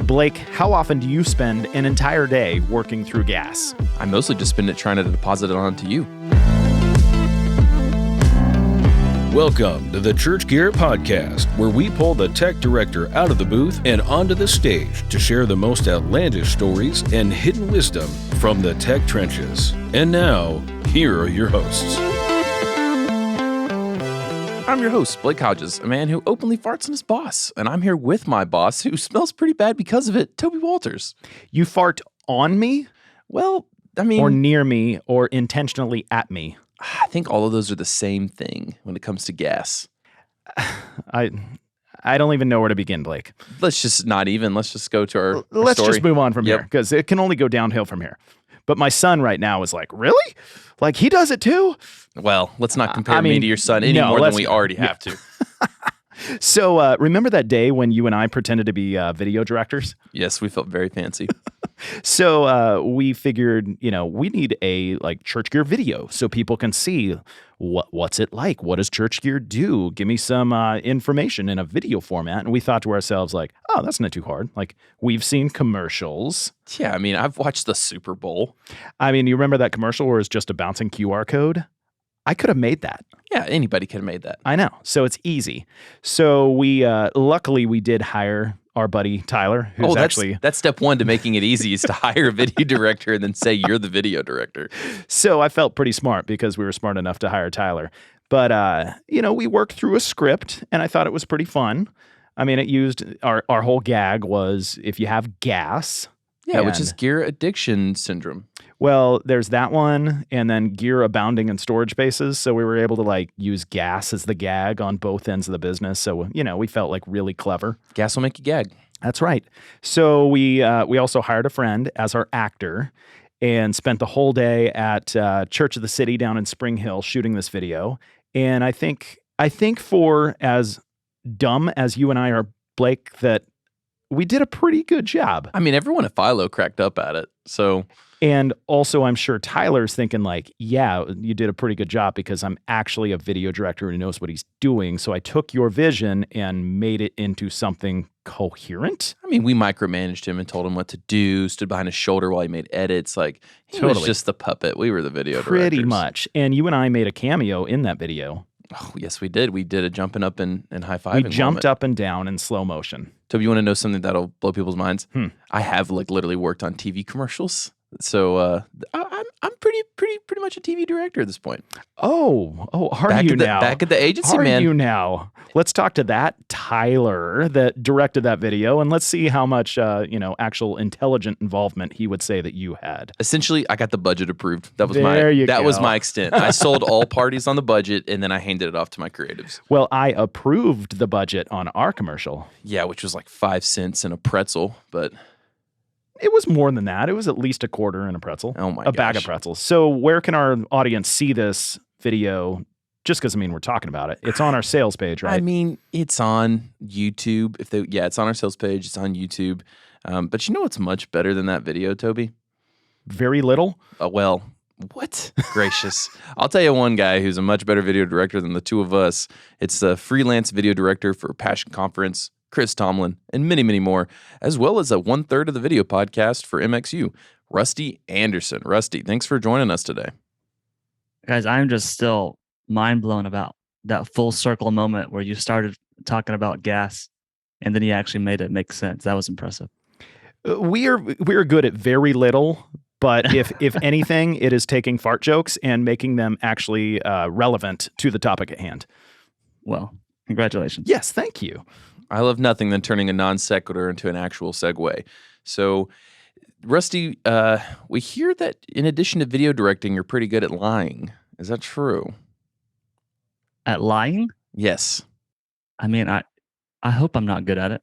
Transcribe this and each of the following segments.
Blake, how often do you spend an entire day working through gas? I mostly just spend it trying to deposit it onto you. Welcome to the Church Gear Podcast, where we pull the tech director out of the booth and onto the stage to share the most outlandish stories and hidden wisdom from the tech trenches. And now, here are your hosts. I'm your host, Blake Hodges, a man who openly farts on his boss. And I'm here with my boss, who smells pretty bad because of it, Toby Walters. You fart on me? Well, I mean... Or near me, or intentionally at me? I think all of those are the same thing when it comes to gas. I don't even know where to begin, Blake. Let's just go to our Let's story. just move on from here, because it can only go downhill from here. But my son right now is like, really? Like, he does it too? Well, let's not compare me to your son any more than we already have to. So remember that day when you and I pretended to be video directors? Yes, we felt very fancy. So we figured, we need a Church Gear video so people can see what's it like. What does Church Gear do? Give me some information in a video format. And we thought to ourselves, oh, that's not too hard. We've seen commercials. Yeah, I mean, I've watched the Super Bowl. I mean, you remember that commercial where it's just a bouncing QR code? I could have made that. Yeah, anybody could have made that. I know. So it's easy. So we luckily we did hire our buddy Tyler, who's that's step one to making it easy is to hire a video director and then say you're the video director. So I felt pretty smart because we were smart enough to hire Tyler. But we worked through a script and I thought it was pretty fun. I mean, it used our whole gag was if you have gas. Yeah, which is gear addiction syndrome. Well, there's that one, and then gear abounding in storage spaces. So we were able to use gas as the gag on both ends of the business. So we felt really clever. Gas will make you gag. That's right. So we also hired a friend as our actor, and spent the whole day at Church of the City down in Spring Hill shooting this video. And I think for as dumb as you and I are, Blake, that we did a pretty good job. I mean, everyone at Philo cracked up at it. So, and also I'm sure Tyler's thinking yeah, you did a pretty good job because I'm actually a video director who knows what he's doing. So I took your vision and made it into something coherent. I mean, we micromanaged him and told him what to do, stood behind his shoulder while he made edits. He was just the puppet. We were the video directors. Pretty much. And you and I made a cameo in that video. Oh, yes, we did. We did a jumping up and high-fiving We jumped up and down in slow motion. Toby, you want to know something that'll blow people's minds? I have literally worked on TV commercials. So I'm pretty much a TV director at this point. Oh, are you now? Back at the agency, man. Are you now? Let's talk to that Tyler that directed that video, and let's see how much actual intelligent involvement he would say that you had. Essentially, I got the budget approved. That was was my extent. I sold all parties on the budget, and then I handed it off to my creatives. Well, I approved the budget on our commercial. Yeah, which was 5 cents and a pretzel, but it was more than that. It was at least a quarter and a pretzel. Oh my gosh. A bag of pretzels. So where can our audience see this video? Just because, we're talking about it. It's on our sales page, right? I mean, it's on YouTube. It's on our sales page. It's on YouTube. But you know what's much better than that video, Toby? Very little? Well, what? Gracious. I'll tell you one guy who's a much better video director than the two of us. It's the freelance video director for Passion Conference, Chris Tomlin, and many, many more, as well as a 1/3 of the video podcast for MxU, Rusty Anderson. Rusty, thanks for joining us today. Guys, I'm just still mind blown about that full circle moment where you started talking about gas and then you actually made it make sense. That was impressive. We are good at very little, but if anything, it is taking fart jokes and making them actually relevant to the topic at hand. Well, congratulations. Yes, thank you. I love nothing than turning a non sequitur into an actual segue. So, Rusty, we hear that in addition to video directing, you're pretty good at lying. Is that true? At lying? Yes. I mean, I hope I'm not good at it.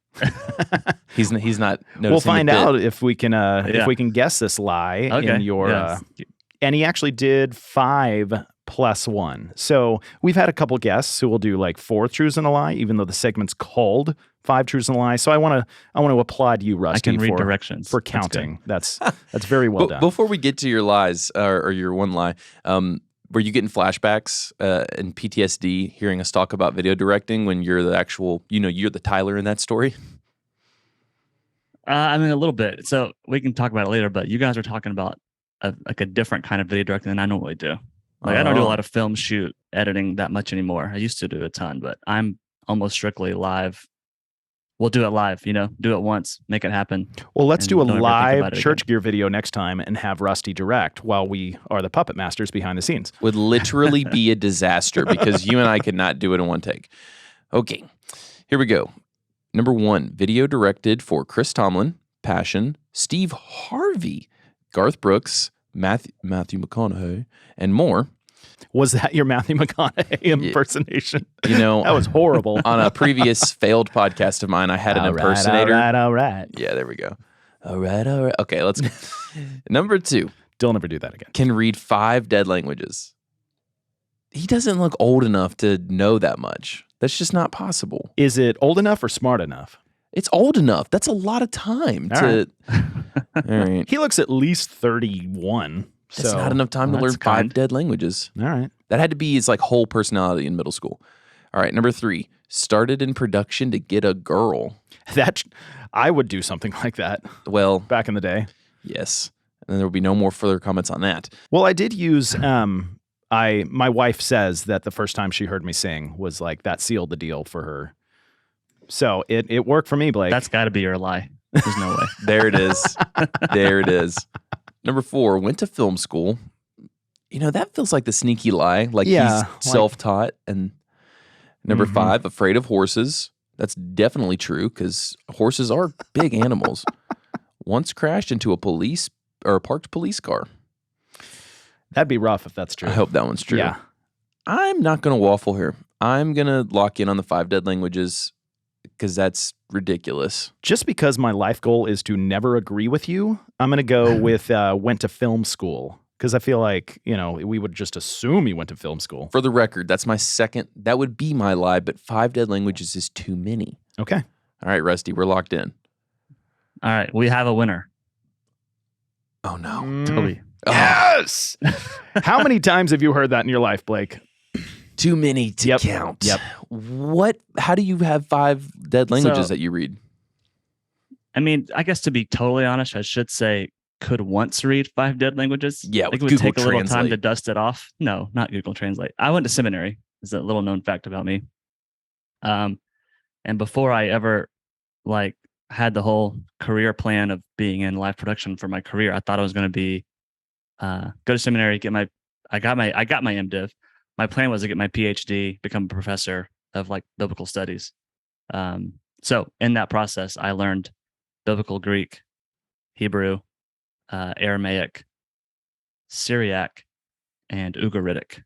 He's not noticing. We'll find out if we can guess this lie in your. Yes. And he actually did 5 plus 1. So we've had a couple guests who will do 4 truths and a lie, even though the segment's called 5 truths and a lie. So I want to applaud you, Rusty, I can read directions for counting. That's very well done. Before we get to your lies or your one lie, were you getting flashbacks and PTSD hearing us talk about video directing when you're the actual, you're the Tyler in that story? I mean, a little bit. So we can talk about it later, but you guys are talking about a different kind of video directing than I normally do. Like I don't do a lot of film shoot editing that much anymore. I used to do a ton, but I'm almost strictly live. We'll do it live, do it once, make it happen. Well, let's do a don't ever think live about it church gear video next time and have Rusty direct while we are the puppet masters behind the scenes. Would literally be a disaster because you and I could not do it in one take. Okay, here we go. Number 1, video directed for Chris Tomlin, Passion, Steve Harvey, Garth Brooks, Matthew McConaughey, and more. Was that your Matthew McConaughey impersonation? That was horrible. On a previous failed podcast of mine, I had an impersonator. All right. Yeah, there we go. All right. Okay, let's go. Number 2. Don't ever do that again. Can read 5 dead languages. He doesn't look old enough to know that much. That's just not possible. Is it old enough or smart enough? It's old enough. That's a lot of time All right. He looks at least 31. That's So not enough time to Well, learn that's 5 kind. dead languages. All right. That had to be his whole personality in middle school. All right, number 3. Started in production to get a girl. I would do something like that Well, back in the day. yes. And there will be no more further comments on that. Well, I did use my wife says that the first time she heard me sing was like that sealed the deal for her. So it worked for me, Blake. That's got to be your lie. There's no way. There it is. There it is. Number 4, went to film school. That feels like the sneaky lie. Yeah, He's self-taught. And number 5, afraid of horses. That's definitely true because horses are big animals. Once crashed into a parked police car. That'd be rough if that's true. I hope that one's true. Yeah. I'm not going to waffle here. I'm going to lock in on the 5 dead languages because that's ridiculous. Just because my life goal is to never agree with you, I'm going to go with went to film school because I feel like, we would just assume you went to film school. For the record, that's my second. That would be my lie, but 5 dead languages is too many. Okay. All right, Rusty, we're locked in. All right, we have a winner. Oh, no. Toby. Yes! How many times have you heard that in your life, Blake? Too many to count. Yep. How do you have 5 dead languages So- that you read? I mean, I guess to be totally honest, I should say could once read 5 dead languages. Yeah, I think with it would Google take a little time Translate. to dust it off. No, not Google Translate. I went to seminary. Is a little known fact about me. And before I ever had the whole career plan of being in live production for my career, I thought I was going to be go to seminary, I got my MDiv. My plan was to get my PhD, become a professor of biblical studies. So in that process, I learned biblical Greek, Hebrew, Aramaic, Syriac, and Ugaritic.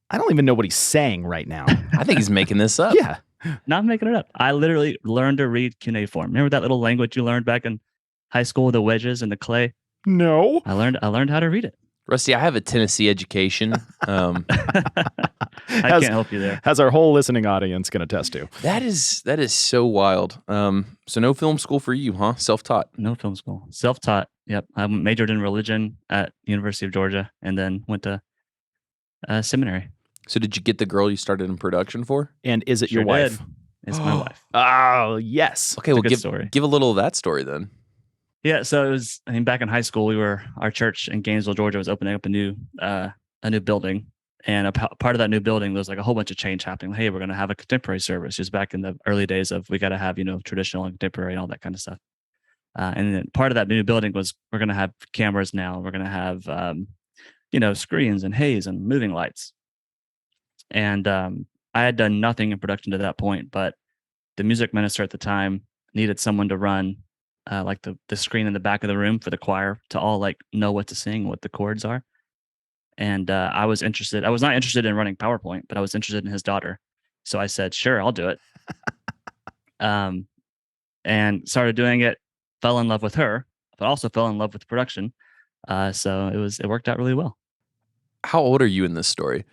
I don't even know what he's saying right now. I think he's making this up. Yeah. Not making it up. I literally learned to read cuneiform. Remember that little language you learned back in high school, the wedges and the clay? No. I learned how to read it. Rusty, I have a Tennessee education. I can't help you there. As our whole listening audience can attest to. That is so wild. So no film school for you, huh? Self-taught. No film school. Self-taught. Yep. I majored in religion at University of Georgia and then went to seminary. So did you get the girl you started in production for? And is it Sure your wife? did. It's my wife. Oh, yes. Okay, It's a well good story. give a little of that story then. Yeah, so it was. I mean, back in high school, our church in Gainesville, Georgia, was opening up a new building, and a part of that new building there was a whole bunch of change happening. Hey, we're going to have a contemporary service. Just back in the early days of we got to have traditional and contemporary and all that kind of stuff. And then part of that new building was we're going to have cameras now. We're going to have screens and haze and moving lights. And I had done nothing in production to that point, but the music minister at the time needed someone to run the screen in the back of the room for the choir to all know what to sing, what the chords are. And I was interested. I was not interested in running PowerPoint, but I was interested in his daughter. So I said, sure, I'll do it. And started doing it, fell in love with her, but also fell in love with production. So it worked out really well. How old are you in this story?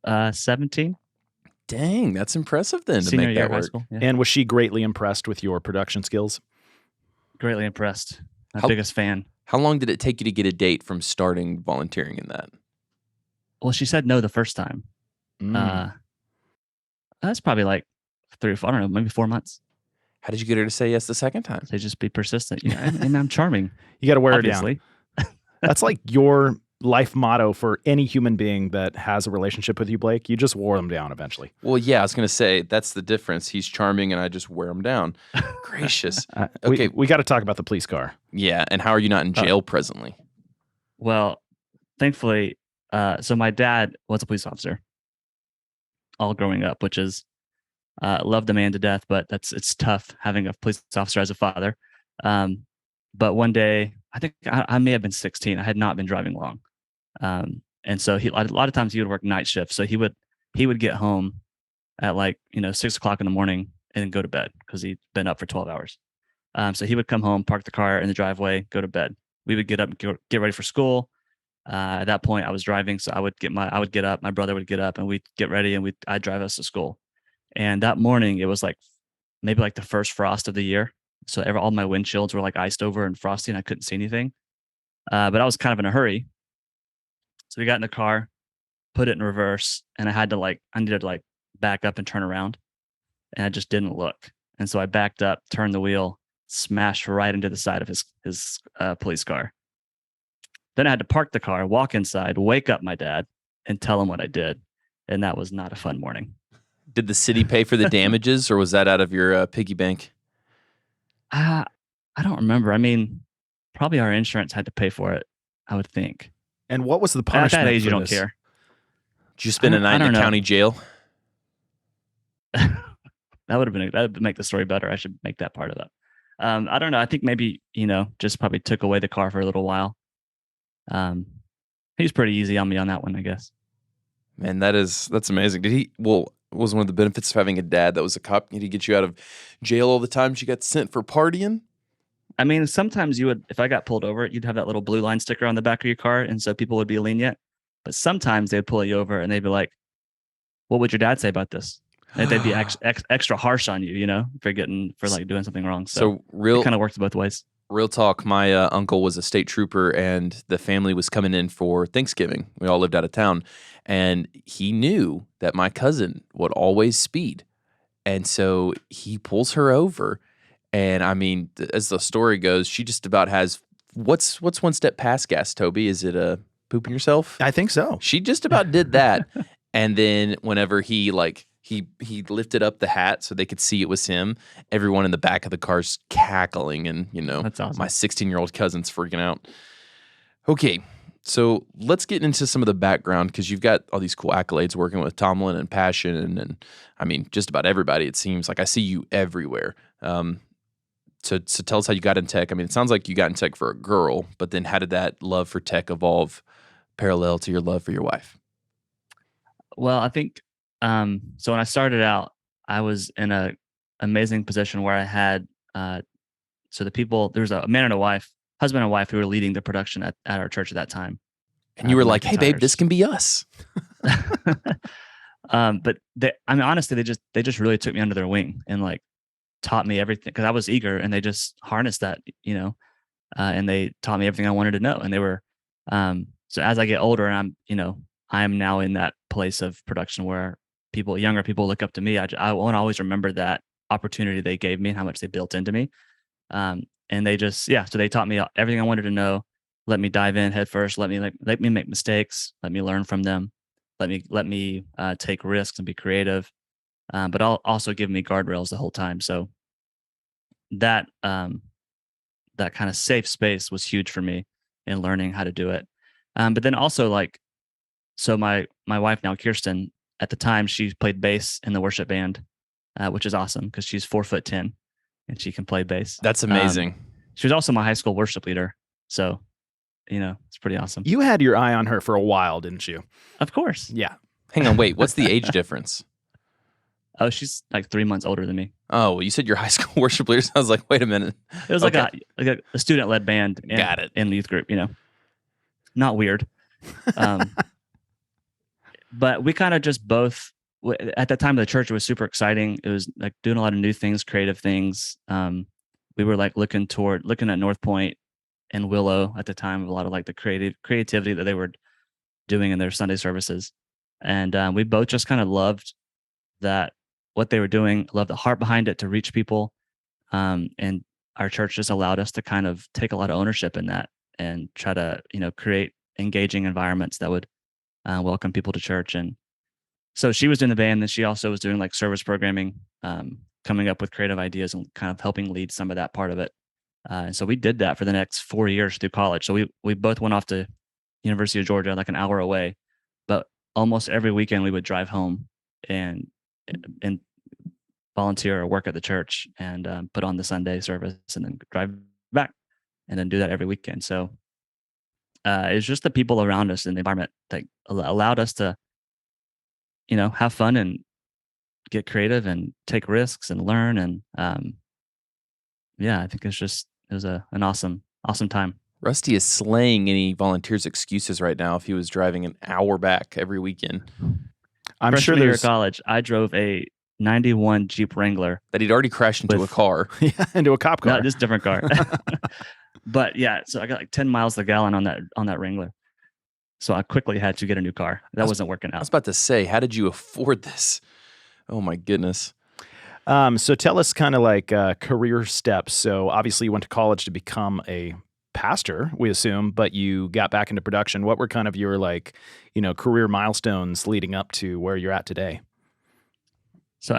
17. Dang, that's impressive then to Senior make year that of high work. school. Yeah. And was she greatly impressed with your production skills? Greatly impressed. My How- biggest fan. How long did it take you to get a date from starting volunteering in that? Well, she said no the first time. Mm. That's probably 3 or 4, I don't know, maybe 4 months. How did you get her to say yes the second time? They just be persistent. And I'm charming. You got to wear Obviously. her down. That's like your life motto for any human being that has a relationship with you, Blake. You just wore them down eventually. Well, yeah, I was going to say that's the difference. He's charming, and I just wear him down. Gracious. Okay, we got to talk about the police car. yeah. And how are you not in jail presently? Well, thankfully, so my dad was a police officer all growing up, which is loved the man to death, but it's tough having a police officer as a father. But one day, I think I may have been 16. I had not been driving long. And so a lot of times he would work night shifts. So he would get home at 6 o'clock in the morning and go to bed because he'd been up for 12 hours. So he would come home, park the car in the driveway, go to bed. We would get up and get ready for school. At that point I was driving. So I would get up, my brother would get up, and we'd get ready and I'd drive us to school. And that morning it was maybe the first frost of the year. So all my windshields were iced over and frosty and I couldn't see anything. But I was kind of in a hurry. So we got in the car, put it in reverse, and I needed to back up and turn around. And I just didn't look. And so I backed up, turned the wheel, smashed right into the side of his police car. Then I had to park the car, walk inside, wake up my dad, and tell him what I did. And that was not a fun morning. Did the city pay for the damages, or was that out of your piggy bank? I don't remember. I mean, probably our insurance had to pay for it, I would think. And what was the At punishment? that age, for you don't this? care. Did you spend a night in the county jail? That would make the story better. I should make that part of that. I don't know. I think maybe, just probably took away the car for a little while. He was pretty easy on me on that one, I guess. Man, that's amazing. Was one of the benefits of having a dad that was a cop? Did he get you out of jail all the time you got sent for partying? I mean, sometimes if I got pulled over, you'd have that little blue line sticker on the back of your car. And so people would be lenient, but sometimes they'd pull you over and they'd be like, what would your dad say about this? And they'd be extra harsh on you, for doing something wrong. So it kind of works both ways. Real talk. My uncle was a state trooper, and the family was coming in for Thanksgiving. We all lived out of town, and he knew that my cousin would always speed, and so he pulls her over. And I mean, as the story goes, she just about has what's one step past gas, Toby? Is it pooping yourself? I think so. She just about did that, and then whenever he lifted up the hat so they could see it was him, everyone in the back of the car's cackling, and That's awesome. My 16-year-old cousin's freaking out. Okay, so let's get into some of the background, because you've got all these cool accolades working with Tomlin and Passion, and I mean, just about everybody. It seems like I see you everywhere. So tell us how you got in tech. I mean, it sounds like you got in tech for a girl, but then how did that love for tech evolve parallel to your love for your wife? Well, I think so when I started out, I was in a amazing position where I had there was a man and a wife, husband and wife, who were leading the production at our church at that time. And you were like, "Hey, babe, this can be us." But honestly, they just really took me under their wing and taught me everything, because I was eager, and they just harnessed that, and they taught me everything I wanted to know. And they were so as I get older, and I'm now in that place of production where younger people look up to me. I want to always remember that opportunity they gave me and how much they built into me. And they just, so they taught me everything I wanted to know, let me dive in head first, let me make mistakes, let me learn from them, let me take risks and be creative, but also give me guardrails the whole time. So that kind of safe space was huge for me in learning how to do it. But then also so my wife now, Kirsten, at the time, she played bass in the worship band, which is awesome because she's 4'10" and she can play bass. That's amazing. She was also my high school worship leader. So, it's pretty awesome. You had your eye on her for a while, didn't you? Of course. Yeah. Hang on, wait. What's the age difference? Oh, she's 3 months older than me. Oh, well, you said your high school worship leader. So I was like, wait a minute. It was Okay. like a student-led band in the youth group, Not weird. But we kind of just both, at that time of the church, it was super exciting. It was doing a lot of new things, creative things. We were looking at North Point and Willow at the time, of a lot of the creativity that they were doing in their Sunday services. And we both just kind of loved what they were doing, loved the heart behind it to reach people. And our church just allowed us to kind of take a lot of ownership in that and try to, create engaging environments that would welcome people to church. And so she was doing the band, and she also was doing like service programming, coming up with creative ideas and kind of helping lead some of that part of it. And so we did that for the next 4 years through college. So we both went off to University of Georgia, like an hour away, but almost every weekend we would drive home and volunteer or work at the church and put on the Sunday service and then drive back and then do that every weekend. So it's just the people around us and the environment that allowed us to, have fun and get creative and take risks and learn. And I think it was an awesome time. Rusty is slaying any volunteers' excuses right now if he was driving an hour back every weekend. I'm sure Freshman year there's of college, I drove a 91 Jeep Wrangler. That he'd already crashed into a car. into a cop car. No, just a different car. But yeah, so I got like 10 miles a gallon on that Wrangler. So I quickly had to get a new car. That wasn't working I was out. about to say, how did you afford this? Oh my goodness. So tell us kind of like career steps. So obviously you went to college to become a pastor, we assume, but you got back into production. What were kind of your career milestones leading up to where you're at today? So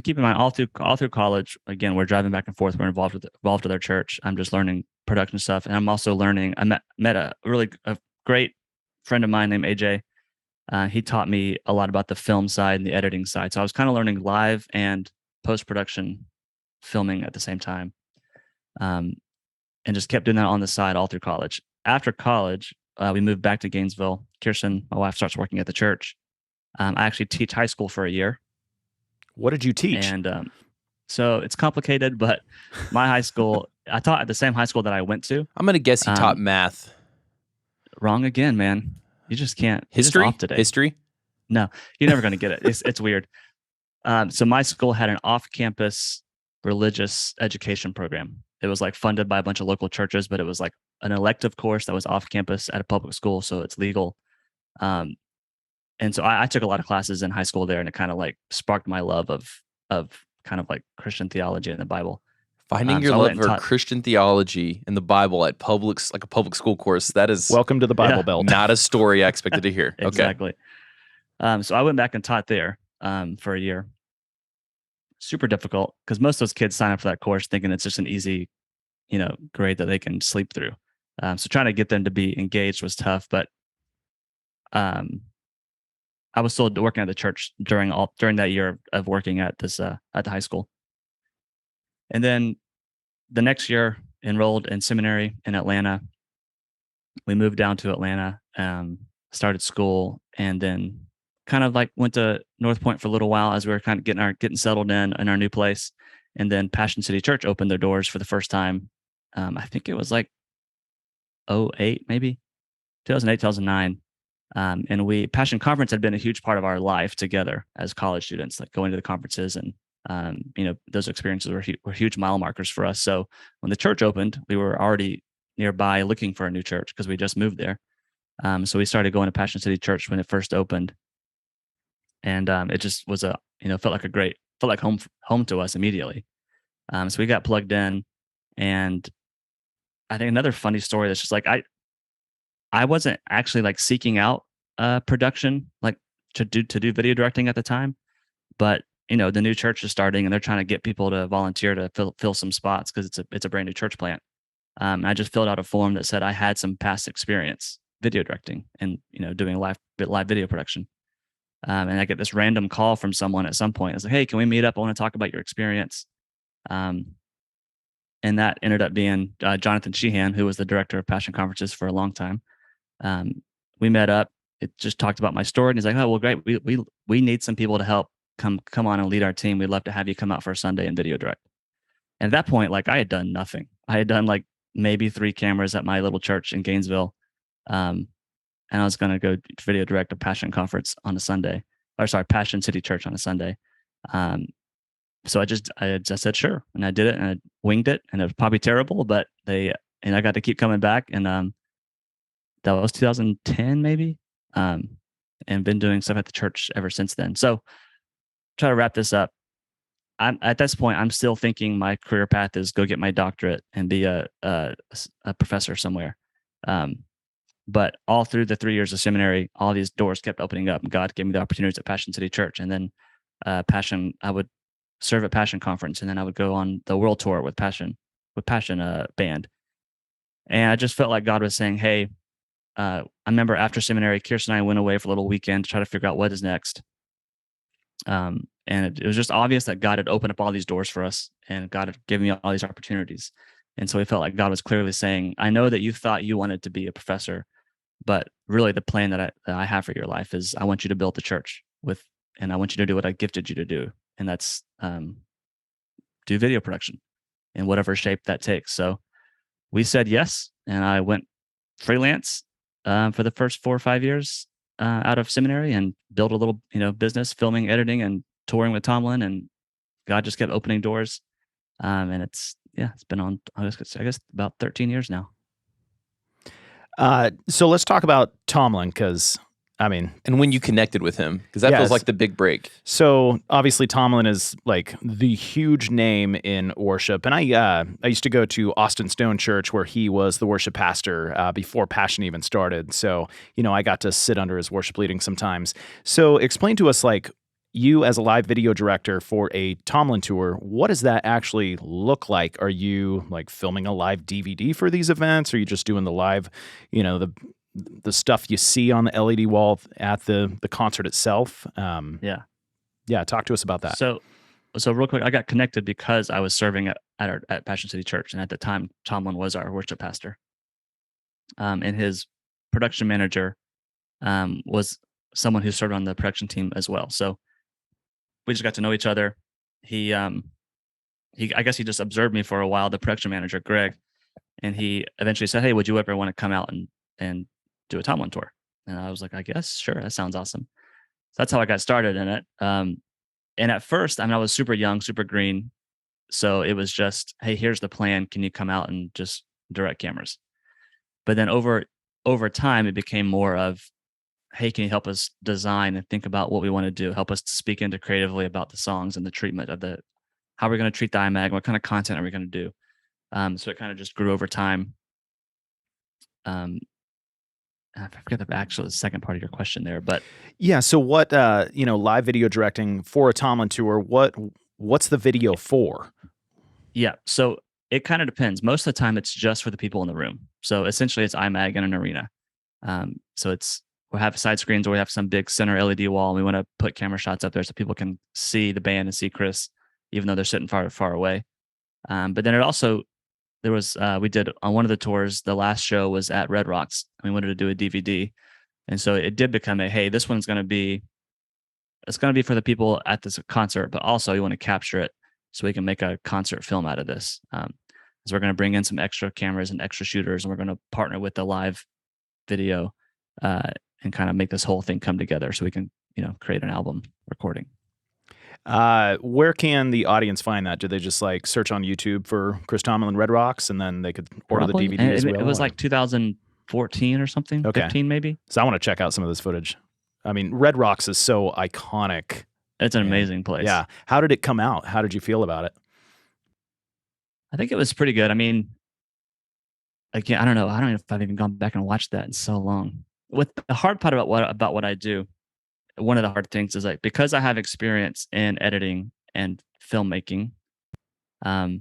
keep in mind, all through college, again, we're driving back and forth. We're involved with our church. I'm just learning production stuff, and I'm also learning. I met a great friend of mine named AJ. He taught me a lot about the film side and the editing side. So I was kind of learning live and post-production filming at the same time, and just kept doing that on the side all through college. After college, we moved back to Gainesville. Kirsten, my wife, starts working at the church. I actually teach high school for a year. What did you teach? And so it's complicated, but my high school, I taught at the same high school that I went to. I'm going to guess he taught math. Wrong again, man. You just can't. History? Off today. History? No, you're never going to get it. It's weird. So my school had an off-campus religious education program. It was like funded by a bunch of local churches, but it was like an elective course that was off campus at a public school, so it's legal. And so I took a lot of classes in high school there, and it kind of like sparked my love of kind of like Christian theology and the Bible. Finding your love for Christian theology and the Bible at a public school course. That is welcome to the Bible Belt. Not a story I expected to hear. Exactly. Okay. So I went back and taught there for a year. Super difficult because most of those kids sign up for that course thinking it's just an easy, grade that they can sleep through. So trying to get them to be engaged was tough, but I was still working at the church during that year of working at this at the high school. And then the next year, enrolled in seminary in Atlanta. We moved down to Atlanta, started school, and then kind of like went to North Point for a little while as we were kind of getting settled in our new place. And then Passion City Church opened their doors for the first time. I think it was like 2008, maybe 2008, 2009. And Passion Conference had been a huge part of our life together as college students, like going to the conferences and, those experiences were huge mile markers for us. So when the church opened, we were already nearby looking for a new church because we just moved there. So we started going to Passion City Church when it first opened. And it just was felt like home to us immediately. So we got plugged in. And I think another funny story that's just like, I wasn't actually like seeking out production, like to do video directing at the time, but the new church is starting and they're trying to get people to volunteer to fill some spots because it's a brand new church plant. I just filled out a form that said I had some past experience video directing and doing live video production. And I get this random call from someone at some point. It's like, hey, can we meet up? I want to talk about your experience. And that ended up being Jonathan Sheehan, who was the director of Passion Conferences for a long time. We met up. It just talked about my story, and he's like, "Oh, well, great. We need some people to help come on and lead our team. We'd love to have you come out for a Sunday and video direct." And at that point, like I had done nothing. I had done like maybe 3 cameras at my little church in Gainesville, and I was going to go video direct a Passion Conference on a Sunday, Passion City Church on a Sunday. So I just said sure, and I did it, and I winged it, and it was probably terrible, but I got to keep coming back, and that was 2010 maybe, and been doing stuff at the church ever since then. So try to wrap this up. I'm at this point, I'm still thinking my career path is go get my doctorate and be a professor somewhere. But all through the 3 years of seminary, all these doors kept opening up, and God gave me the opportunities at Passion City Church. And then I would serve at Passion Conference, and then I would go on the world tour with Passion band. And I just felt like God was saying, hey, I remember after seminary, Kirsten and I went away for a little weekend to try to figure out what is next. And it was just obvious that God had opened up all these doors for us, and God had given me all these opportunities. And so we felt like God was clearly saying, I know that you thought you wanted to be a professor, but really the plan that I have for your life is I want you to build the church and I want you to do what I gifted you to do. And that's do video production in whatever shape that takes. So we said yes. And I went freelance for the first 4 or 5 years out of seminary and built a little, business, filming, editing, and touring with Tomlin. And God just kept opening doors. And it's been on, I guess about 13 years now. So let's talk about Tomlin, because and when you connected with him, because that feels like the big break. So obviously Tomlin is like the huge name in worship, and I used to go to Austin Stone Church where he was the worship pastor before Passion even started. So I got to sit under his worship leading sometimes. So explain to us, like, you as a live video director for a Tomlin tour, what does that actually look like? Are you like filming a live DVD for these events? Are you just doing the live, the stuff you see on the LED wall at the concert itself? Yeah. Talk to us about that. So real quick, I got connected because I was serving at Passion City Church, and at the time Tomlin was our worship pastor. And his production manager was someone who served on the production team as well. So we just got to know each other. I guess he just observed me for a while, the production manager, Greg, and he eventually said, hey, would you ever want to come out and do a Tomlin tour? And I was like, I guess, sure. That sounds awesome. So that's how I got started in it. And at first, I was super young, super green. So it was just, hey, here's the plan. Can you come out and just direct cameras? But then over time, it became more of, hey, can you help us design and think about what we want to do? Help us to speak into creatively about the songs and the treatment of how we're going to treat the iMag, what kind of content are we going to do? So it kind of just grew over time. I forget the second part of your question there, but yeah. So what, live video directing for a Tomlin tour, what's the video for? Yeah. So it kind of depends. Most of the time it's just for the people in the room. So essentially it's iMag in an arena. So we'll have side screens, or we have some big center LED wall, and we want to put camera shots up there so people can see the band and see Chris, even though they're sitting far, far away. But then we did on one of the tours, the last show was at Red Rocks, and we wanted to do a DVD. And so it did become hey, this one's going to be for the people at this concert, but also you want to capture it so we can make a concert film out of this. So we're going to bring in some extra cameras and extra shooters, and we're going to partner with the live video and kind of make this whole thing come together so we can, create an album recording. Where can the audience find that? Do they just like search on YouTube for Chris Tomlin and Red Rocks, and then they could order the DVD as well? It was like 2014 or something, 15 maybe. So I want to check out some of this footage. Red Rocks is so iconic. It's an amazing place. Yeah. How did it come out? How did you feel about it? I think it was pretty good. Again, I don't know. I don't know if I've even gone back and watched that in so long. With the hard part about what I do, one of the hard things is like, because I have experience in editing and filmmaking, for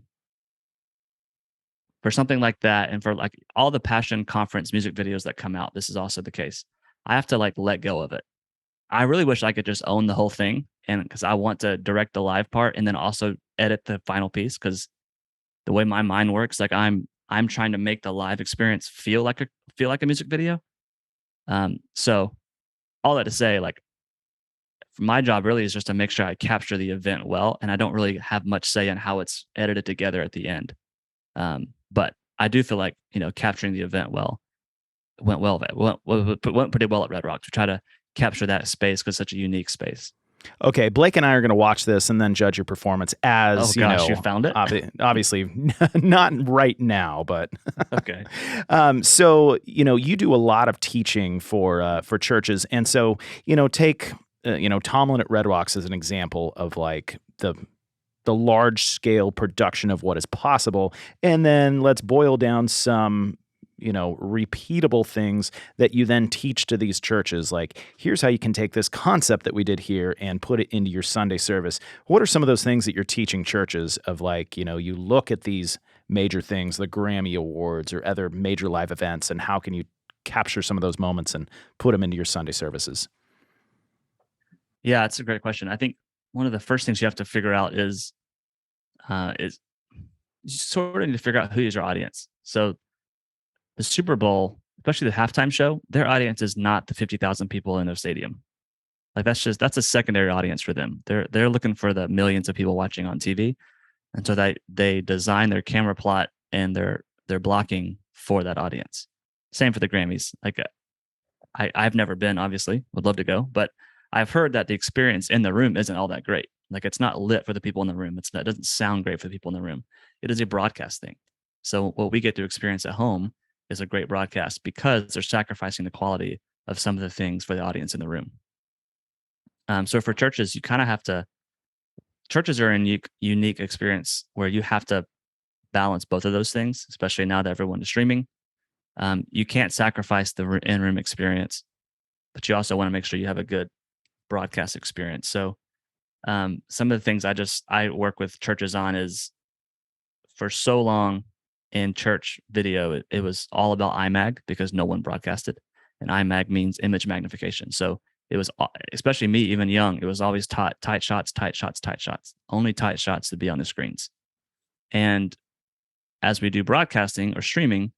something like that, and for like all the Passion Conference music videos that come out, this is also the case. I have to like let go of it. I really wish I could just own the whole thing, and because I want to direct the live part and then also edit the final piece, because the way my mind works, like I'm trying to make the live experience feel like a music video. So all that to say, like, my job really is just to make sure I capture the event well, and I don't really have much say in how it's edited together at the end. But I do feel like, capturing the event went pretty well at Red Rocks. We try to capture that space because it's such a unique space. Okay, Blake and I are going to watch this and then judge your performance as, you found it? Obviously, not right now, but okay. So, you do a lot of teaching for churches. And so, take, Tomlin at Red Rocks as an example of like large scale production of what is possible, and then let's boil down some repeatable things that you then teach to these churches. Like, here's how you can take this concept that we did here and put it into your Sunday service. What are some of those things that you're teaching churches of, like, you look at these major things, the Grammy Awards or other major live events, and how can you capture some of those moments and put them into your Sunday services? Yeah, it's a great question. I think one of the first things you have to figure out is you sort of need to figure out who is your audience. So the Super Bowl, especially the halftime show, their audience is not the 50,000 people in their stadium. Like, that's a secondary audience for them. They're looking for the millions of people watching on TV, and so they design their camera plot and their blocking for that audience. Same for the Grammys. Like, I've never been, obviously, would love to go, but I've heard that the experience in the room isn't all that great. Like, it's not lit for the people in the room. It doesn't sound great for the people in the room. It is a broadcast thing. So what we get to experience at home is a great broadcast because they're sacrificing the quality of some of the things for the audience in the room. So for churches, you kind of have to. Churches are a unique experience where you have to balance both of those things, especially now that everyone is streaming. You can't sacrifice the in-room experience, but you also want to make sure you have a good broadcast experience. So some of the things I work with churches on is, for so long in church video, it was all about IMAG because no one broadcasted, and IMAG means image magnification. So it was, especially me, even young, it was always tight shots, only tight shots to be on the screens. And as we do broadcasting or streaming,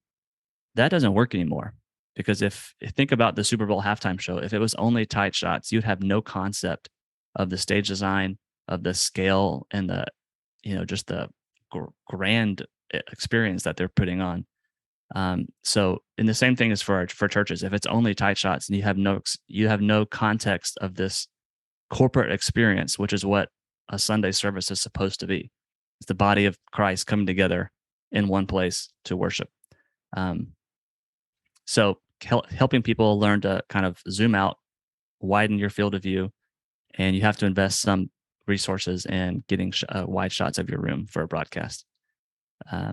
that doesn't work anymore, because if think about the Super Bowl halftime show, if it was only tight shots, you'd have no concept of the stage design, of the scale, and the just the grand experience that they're putting on. So, and the same thing is for churches. If it's only tight shots and you have no context of this corporate experience, which is what a Sunday service is supposed to be. It's the body of Christ coming together in one place to worship. So helping people learn to kind of zoom out, widen your field of view, and you have to invest some resources in getting wide shots of your room for a broadcast. I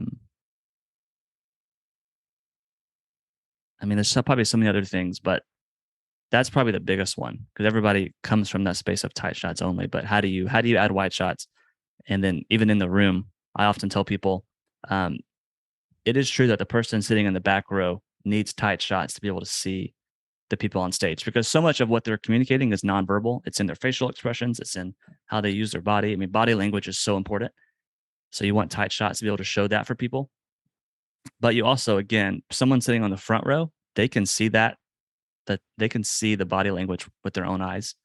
mean, there's probably so many other things, but that's probably the biggest one, because everybody comes from that space of tight shots only. But how do you add wide shots? And then even in the room, I often tell people, it is true that the person sitting in the back row needs tight shots to be able to see the people on stage, because so much of what they're communicating is nonverbal. It's in their facial expressions. It's in how they use their body. I mean, body language is so important. So you want tight shots to be able to show that for people. But you also, again, someone sitting on the front row, they can see that they can see the body language with their own eyes,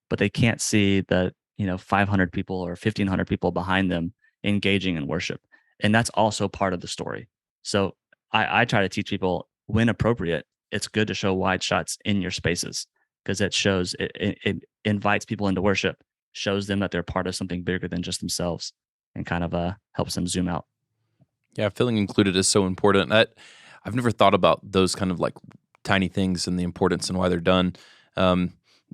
but they can't see the 500 people or 1,500 people behind them engaging in worship. And that's also part of the story. So I try to teach people, when appropriate, it's good to show wide shots in your spaces, because it shows it invites people into worship, shows them that they're part of something bigger than just themselves, and kind of helps them zoom out. Yeah, feeling included is so important. I've never thought about those kind of like tiny things and the importance and why they're done.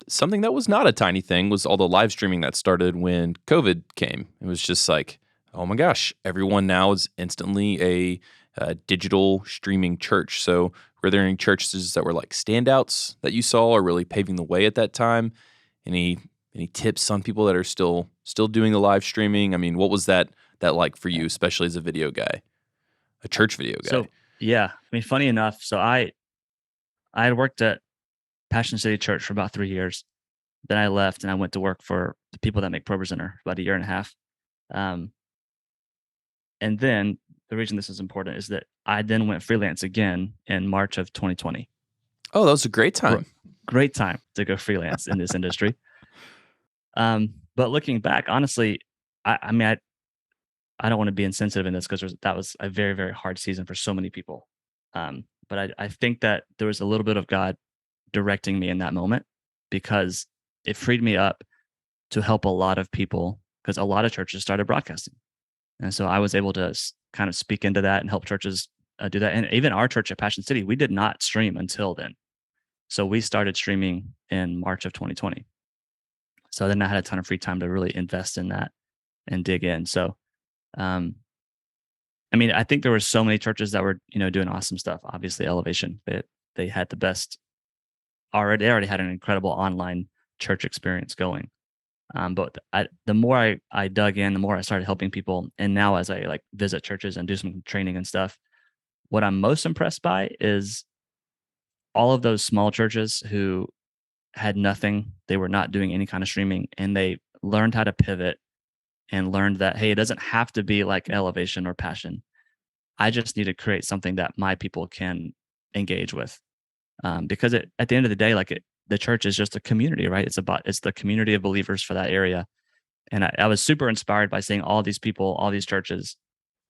Something that was not a tiny thing was all the live streaming that started when COVID came. It was just like, oh my gosh, everyone now is instantly a digital streaming church. So were there any churches that were like standouts that you saw or really paving the way at that time? Any tips on people that are still doing the live streaming? I mean, what was that like for you, especially as a video guy, a church video guy? So yeah, I mean, funny enough, so I had worked at Passion City Church for about 3 years. Then I left and I went to work for the people that make ProPresenter for about a year and a half. And then the reason this is important is that I then went freelance again in March of 2020. Oh, that was a great time. Great time to go freelance in this industry. But looking back, honestly, I mean, I don't want to be insensitive in this, because that was a very, very hard season for so many people. But I think that there was a little bit of God directing me in that moment, because it freed me up to help a lot of people, because a lot of churches started broadcasting. And so I was able to kind of speak into that and help churches do that. And even our church at Passion City, we did not stream until then. So we started streaming in March of 2020. So then I had a ton of free time to really invest in that and dig in. So, I mean, I think there were so many churches that were, doing awesome stuff. Obviously, Elevation, they had the best already. They already had an incredible online church experience going. But the more I dug in, the more I started helping people. And now, as I like visit churches and do some training and stuff, what I'm most impressed by is all of those small churches who had nothing. They were not doing any kind of streaming, and they learned how to pivot and learned that, hey, it doesn't have to be like Elevation or Passion. I just need to create something that my people can engage with, because at the end of the day, the church is just a community, right? It's the community of believers for that area. And I was super inspired by seeing all these people, all these churches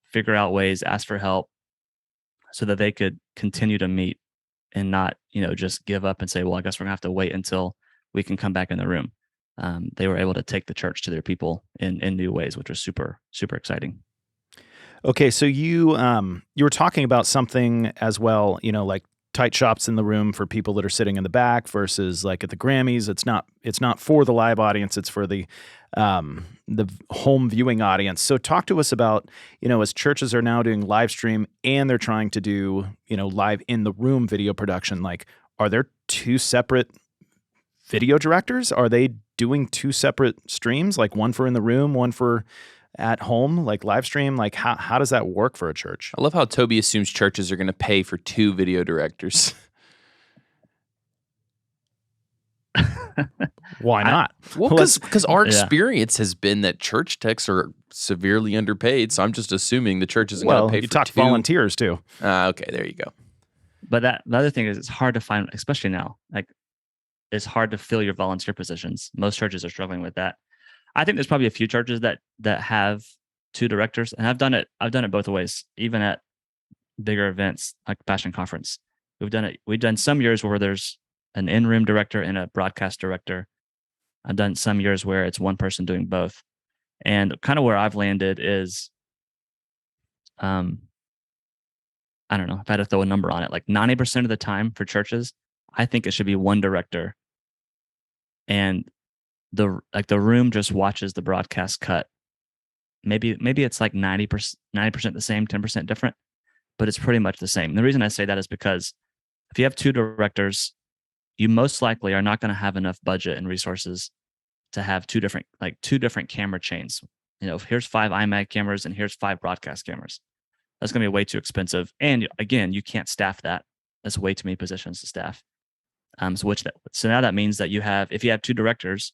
figure out ways, ask for help so that they could continue to meet and not, just give up and say, well, I guess we're gonna have to wait until we can come back in the room. They were able to take the church to their people in new ways, which was super, super exciting. Okay, so you were talking about something as well, like tight shops in the room for people that are sitting in the back versus like at the Grammys. It's not for the live audience, it's for the home viewing audience. So talk to us about, as churches are now doing live stream and they're trying to do, live in the room video production, like, are there two separate video directors? Are they doing two separate streams, like one for in the room, one for at home, like live stream? Like how does that work for a church? I love how Toby assumes churches are going to pay for two video directors. Why not? Well, because our experience has been that church techs are severely underpaid. So I'm just assuming the church isn't going to pay for you talk two. Volunteers too. Okay, there you go. But the other thing is, it's hard to find, especially now. Like, it's hard to fill your volunteer positions. Most churches are struggling with that. I think there's probably a few churches that have two directors, and I've done it both ways. Even at bigger events like Passion Conference, We've done some years where there's an in-room director and a broadcast director. I've done some years where it's one person doing both, and kind of where I've landed is, I don't know, if I had to throw a number on it, like 90% of the time for churches, I think it should be one director, and the room just watches the broadcast cut. Maybe it's like 90% the same, 10% different, but it's pretty much the same. And the reason I say that is because if you have two directors, you most likely are not going to have enough budget and resources to have two different camera chains. Here's 5 iMac cameras and here's 5 broadcast cameras. That's going to be way too expensive. And again, you can't staff that. That's way too many positions to staff. So now that means that if you have two directors,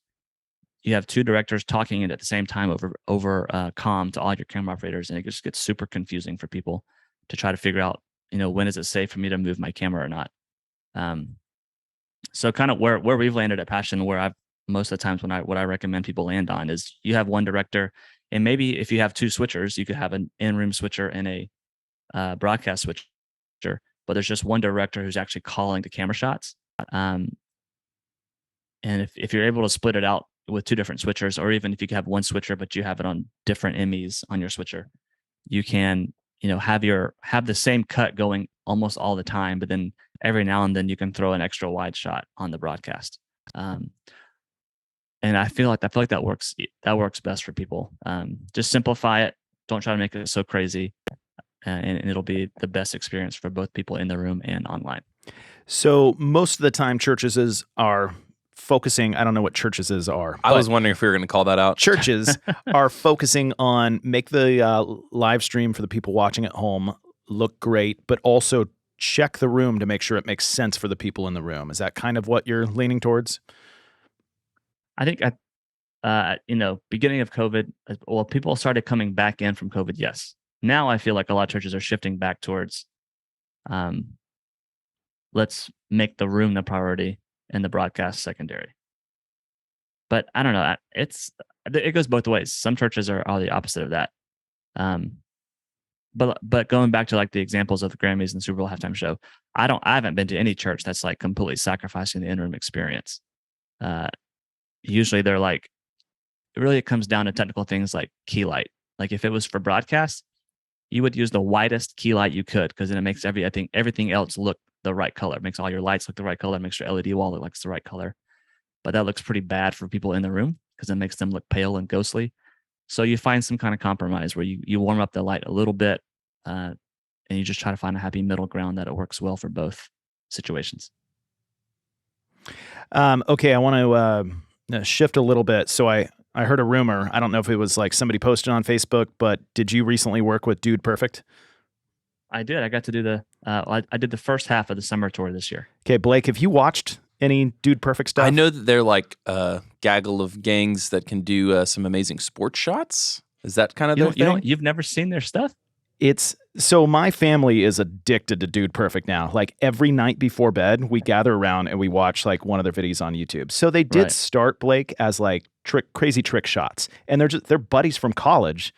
you have two directors talking at the same time over comm to all your camera operators, and it just gets super confusing for people to try to figure out, when is it safe for me to move my camera or not. So kind of where we've landed at Passion, where most of the times what I recommend people land on is you have one director, and maybe if you have two switchers, you could have an in-room switcher and a broadcast switcher, but there's just one director who's actually calling the camera shots. And if you're able to split it out with two different switchers, or even if you have one switcher but you have it on different MEs on your switcher, you can have the same cut going almost all the time, but then every now and then you can throw an extra wide shot on the broadcast. And I feel like that works best for people. Just simplify it. Don't try to make it so crazy, and it'll be the best experience for both people in the room and online. So most of the time churches are focusing, I don't know what churches are. I was wondering if we were going to call that out. Churches are focusing on make the live stream for the people watching at home look great, but also check the room to make sure it makes sense for the people in the room. Is that kind of what you're leaning towards? I think beginning of COVID, well, people started coming back in from COVID. Yes. Now I feel like a lot of churches are shifting back towards, let's make the room the priority and the broadcast secondary. But I don't know. It goes both ways. Some churches are the opposite of that. But going back to like the examples of the Grammys and Super Bowl halftime show, I haven't been to any church that's like completely sacrificing the in-room experience. Usually they're like, it comes down to technical things like key light. Like if it was for broadcast, you would use the widest key light you could, because then it makes everything else look the right color. It makes all your lights look the right color. It makes your LED wall look like it's the right color. But that looks pretty bad for people in the room because it makes them look pale and ghostly. So you find some kind of compromise where you warm up the light a little bit, and you just try to find a happy middle ground that it works well for both situations. Okay, I want to shift a little bit. So I heard a rumor. I don't know if it was like somebody posted on Facebook, but did you recently work with Dude Perfect? I did. I got to do I did the first half of the summer tour this year. Okay, Blake, have you watched any Dude Perfect stuff? I know that they're like a gaggle of gangs that can do some amazing sports shots. Is that kind of their thing? You've never seen their stuff? So my family is addicted to Dude Perfect now. Like every night before bed, we gather around and we watch like one of their videos on YouTube. So they did start, Blake, as like crazy trick shots, and they're buddies from college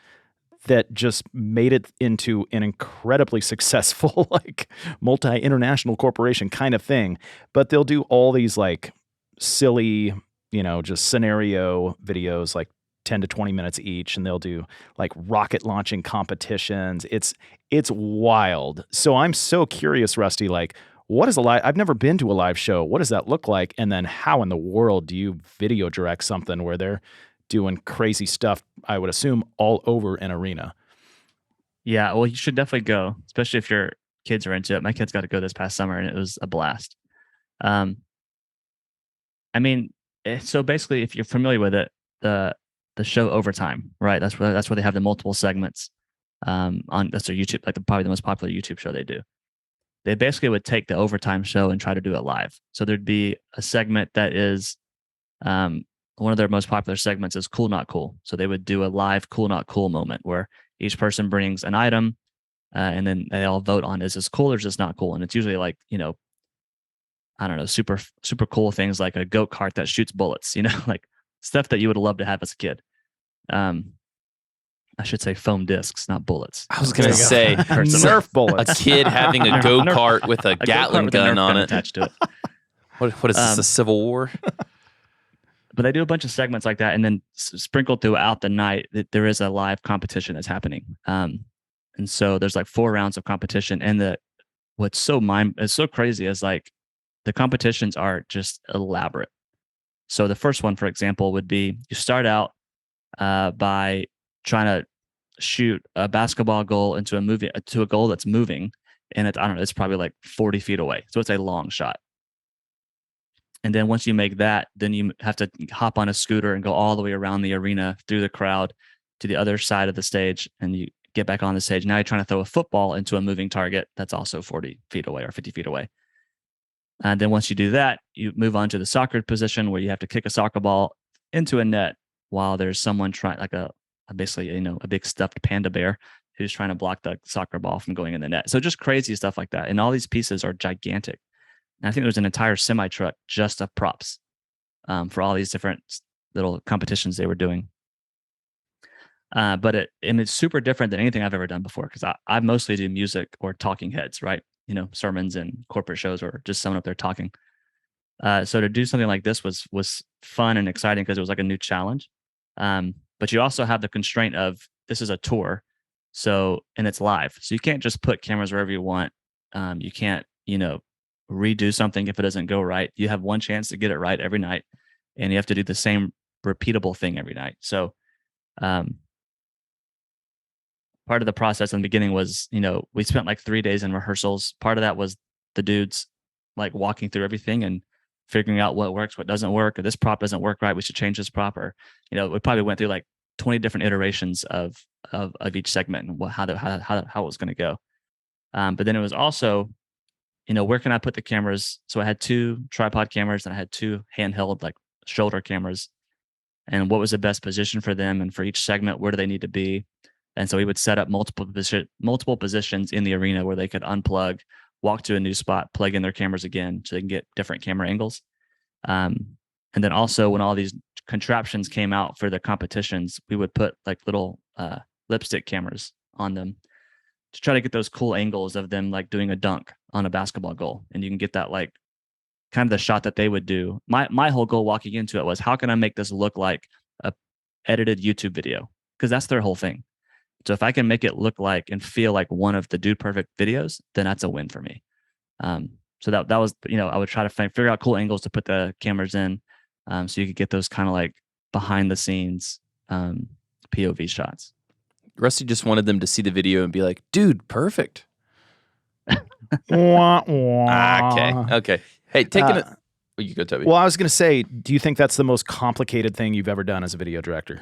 that just made it into an incredibly successful like multi-international corporation kind of thing. But they'll do all these like silly, just scenario videos, like 10 to 20 minutes each, and they'll do like rocket launching competitions. It's wild. So I'm so curious, Rusty, like what is I've never been to a live show. What does that look like? And then how in the world do you video direct something where they're doing crazy stuff, I would assume, all over an arena? Yeah, well, you should definitely go, especially if your kids are into it. My kids got to go this past summer, and it was a blast. I mean, so basically, if you're familiar with it, the show Overtime, right? That's where they have the multiple segments. That's their YouTube, like probably the most popular YouTube show they do. They basically would take the Overtime show and try to do it live. So there'd be a segment that is, one of their most popular segments is Cool Not Cool. So they would do a live Cool Not Cool moment where each person brings an item, and then they all vote on, is this cool or is this not cool? And it's usually like, I don't know, super cool things like a goat cart that shoots bullets, like stuff that you would love to have as a kid. I should say foam discs, not bullets. I was going to say Nerf bullets. A kid having a go-kart with a Gatling gun on it. Attached to it. What is this, a Civil War? But they do a bunch of segments like that, and then sprinkled throughout the night, there is a live competition that's happening. And so there's like 4 rounds of competition, and what's so crazy is like the competitions are just elaborate. So the first one, for example, would be you start out by trying to shoot a basketball goal into a goal that's moving, and it's probably like 40 feet away. So it's a long shot. And then once you make that, then you have to hop on a scooter and go all the way around the arena through the crowd to the other side of the stage, and you get back on the stage. Now you're trying to throw a football into a moving target that's also 40 feet away or 50 feet away. And then once you do that, you move on to the soccer position where you have to kick a soccer ball into a net while there's someone trying, like basically a big stuffed panda bear who's trying to block the soccer ball from going in the net. So just crazy stuff like that. And all these pieces are gigantic. And I think there was an entire semi truck just of props for all these different little competitions they were doing. But it's super different than anything I've ever done before, because I mostly do music or talking heads, right? Sermons and corporate shows, or just someone up there talking. So to do something like this was fun and exciting because it was like a new challenge. But you also have the constraint of this is a tour, and it's live, so you can't just put cameras wherever you want. You can't redo something if it doesn't go right. You have one chance to get it right every night, and you have to do the same repeatable thing every night. So part of the process in the beginning was, we spent like 3 days in rehearsals. Part of that was the dudes like walking through everything and figuring out what works, what doesn't work, or this prop doesn't work right, we should change this prop. Or, we probably went through like 20 different iterations of each segment and how it was going to go. But then it was also, where can I put the cameras? So I had 2 tripod cameras and I had 2 handheld like shoulder cameras, and what was the best position for them, and for each segment, where do they need to be? And so we would set up multiple positions in the arena where they could unplug, walk to a new spot, plug in their cameras again so they can get different camera angles. And then also when all these contraptions came out for the competitions, we would put like little lipstick cameras on them to try to get those cool angles of them like doing a dunk on a basketball goal. And you can get that like kind of the shot that they would do. My whole goal walking into it was, how can I make this look like a edited YouTube video? Because that's their whole thing. So if I can make it look like and feel like one of the Dude Perfect videos, then that's a win for me. So that was, I would try to figure out cool angles to put the cameras in, so you could get those kind of like behind the scenes POV shots. Rusty just wanted them to see the video and be like, dude, perfect. Wah, wah. Okay. Hey, taking it. You go, Toby. Well, I was going to say, do you think that's the most complicated thing you've ever done as a video director?